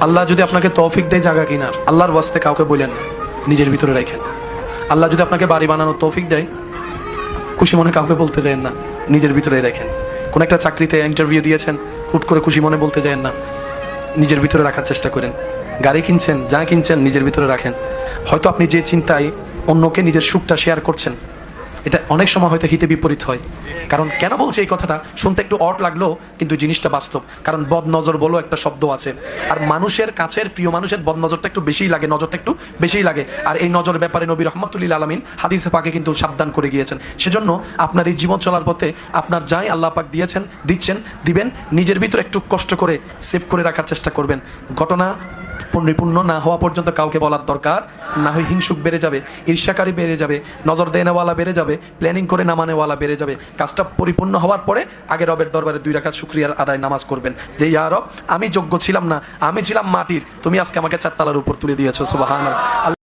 আল্লাহ যদি আপনাকে তৌফিক দেয় জায়গা কিনার, আল্লাহর ওয়াস্তে কাউকে বলেন না, নিজের ভিতরে রাখেন। আল্লাহ যদি আপনাকে বাড়ি বানানোর তৌফিক দেয়, খুশি মনে কাউকে বলতে যান না, নিজের ভিতরে রাখেন। কোন একটা চাকরিতে ইন্টারভিউ দিয়েছেন, হুট করে খুশি মনে বলতে যান না, নিজের ভিতরে রাখার চেষ্টা করেন। গাড়ি কিনছেন, যা কিনছেন নিজের ভিতরে রাখেন। হয়তো আপনি যে চিন্তায় অন্যকে নিজের সুখটা শেয়ার করছেন, এটা অনেক সময় হয়তো হিতে বিপরীত হয়। কারণ কেন বলছে এই কথাটা শুনতে একটু অড লাগলেও কিন্তু জিনিসটা বাস্তব। কারণ বদ নজর বলো একটা শব্দ আছে, আর মানুষের কাছের প্রিয় মানুষের বদ নজরটা একটু বেশিই লাগে, নজরটা একটু বেশিই লাগে। আর এই নজর ব্যাপারে নবী রহমাতুল্লিল আলামিন হাদিসে পাকে কিন্তু সাবধান করে গিয়েছেন। সেজন্য আপনার এই জীবন চলার পথে আপনার যাই আল্লাহ পাক দিয়েছেন, দিচ্ছেন, দিবেন, নিজের ভিতরে একটু কষ্ট করে সেভ করে রাখার চেষ্টা করবেন। ঘটনা পরিপূর্ণ না হওয়া পর্যন্ত কাউকে বলার দরকার না হয় হিংসুক বেড়ে যাবে, ঈর্ষাকারী বেড়ে যাবে, নজর দেনেওয়ালা বেড়ে যাবে, প্ল্যানিং করে না মানেওয়ালা বেড়ে যাবে। কাজটা পরিপূর্ণ হওয়ার পরে আগে রবের দরবারে 2 রাকাত শুকরিয়ার আদায় নামাজ করবেন যে ইয়া রব, আমি যোগ্য ছিলাম না, আমি ছিলাম মাটির, তুমি আজকে আমাকে 4 তলার উপর তুলে দিয়েছো, সুবহানাল্লাহ।